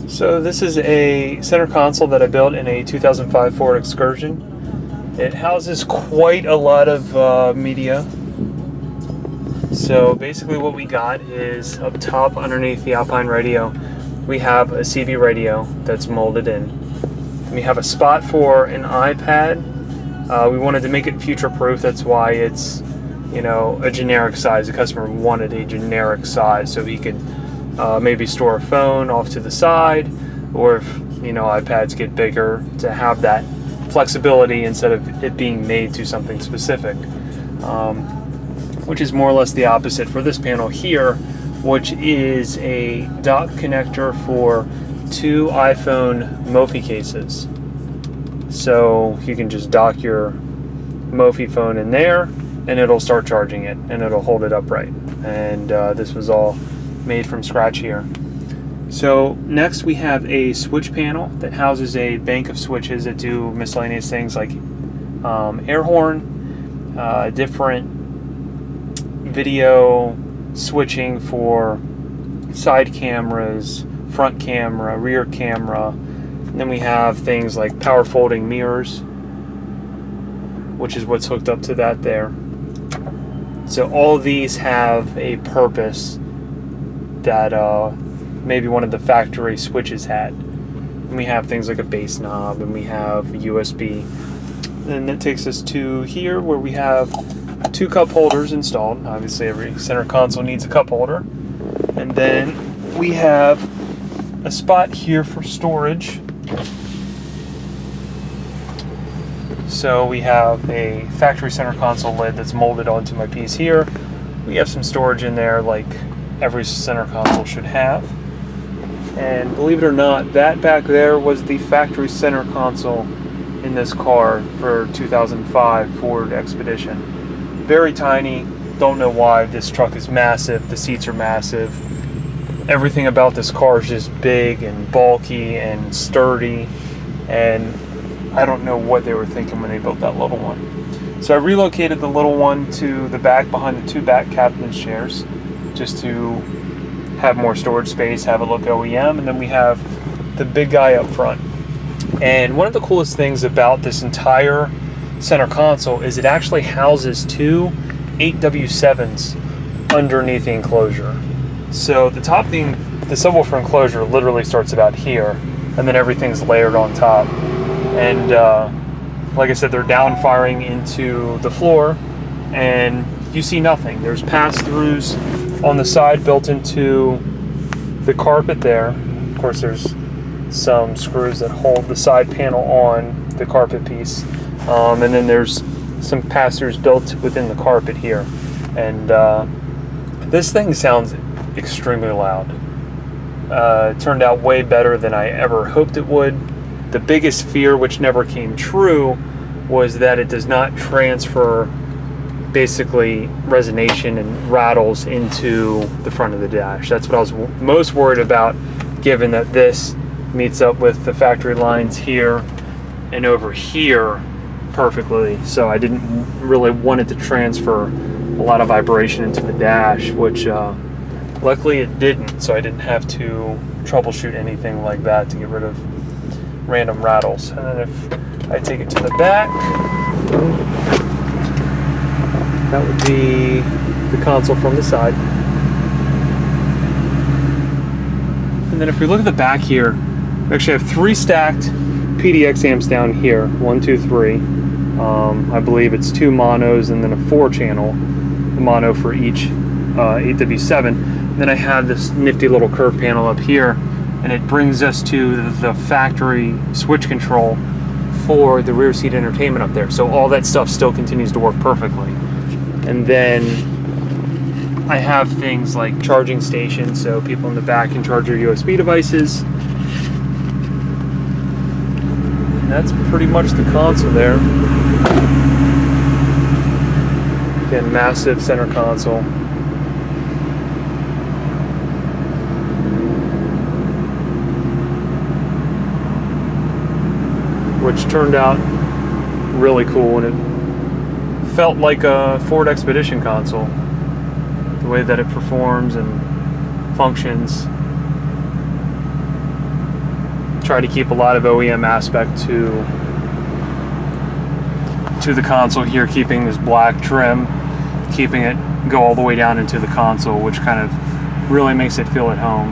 So this is a center console that I built in a 2005 Ford Excursion. It houses quite a lot of media. So basically what we got is up top underneath the Alpine radio, we have a CB radio that's molded in. We have a spot for an iPad. We wanted to make it future-proof, that's why it's, you know, a generic size. The customer wanted a generic size so he could maybe store a phone off to the side, or if, you know, iPads get bigger, to have that flexibility instead of it being made to something specific, which is more or less the opposite for this panel here, which is a dock connector for 2 iPhone Mophie cases. So you can just dock your Mophie phone in there and it'll start charging it and it'll hold it upright. And this was all made from scratch here. So next we have a switch panel that houses a bank of switches that do miscellaneous things like air horn, different video switching for side cameras, front camera, rear camera. And then we have things like power folding mirrors, which is what's hooked up to that there. So all of these have a purpose that maybe one of the factory switches had. And we have things like a bass knob, and we have USB. And that takes us to here where we have 2 cup holders installed. Obviously every center console needs a cup holder. And then we have a spot here for storage. So we have a factory center console lid that's molded onto my piece here. We have some storage in there like every center console should have. And believe it or not, that back there was the factory center console in this car for 2005 Ford Expedition. Very tiny. Don't know why. This truck is massive. The seats are massive. Everything about this car is just big and bulky and sturdy, and I don't know what they were thinking when they built that little one. So I relocated the little one to the back behind the 2 back captain's chairs just to have more storage space, have it look OEM, and then we have the big guy up front. And one of the coolest things about this entire center console is it actually houses 2 8W7s underneath the enclosure. So the top thing, the subwoofer enclosure literally starts about here, and then everything's layered on top. And like I said, they're down firing into the floor, and you see nothing. There's pass-throughs on the side built into the carpet there. Of course, there's some screws that hold the side panel on the carpet piece. And then there's some pass-throughs built within the carpet here. And this thing sounds extremely loud. It turned out way better than I ever hoped it would. The biggest fear, which never came true, was that it does not transfer basically resonation and rattles into the front of the dash. That's what I was most worried about, given that this meets up with the factory lines here and over here perfectly. So I didn't really want it to transfer a lot of vibration into the dash, which luckily it didn't, so I didn't have to troubleshoot anything like that to get rid of random rattles. And then if I take it to the back, that would be the console from the side. And then if we look at the back here, we actually have 3 stacked PDX amps down here. 1, 2, 3. I believe it's 2 monos and then a 4-channel mono for each 8W7. And then I have this nifty little curve panel up here, and it brings us to the factory switch control for the rear seat entertainment up there. So all that stuff still continues to work perfectly. And then I have things like charging stations, so people in the back can charge their USB devices. And that's pretty much the console there. Again, massive center console. Which turned out really cool, and it felt like a Ford Expedition console, the way that it performs and functions. try to keep a lot of OEM aspect to the console here, keeping this black trim, keeping it go all the way down into the console, which kind of really makes it feel at home.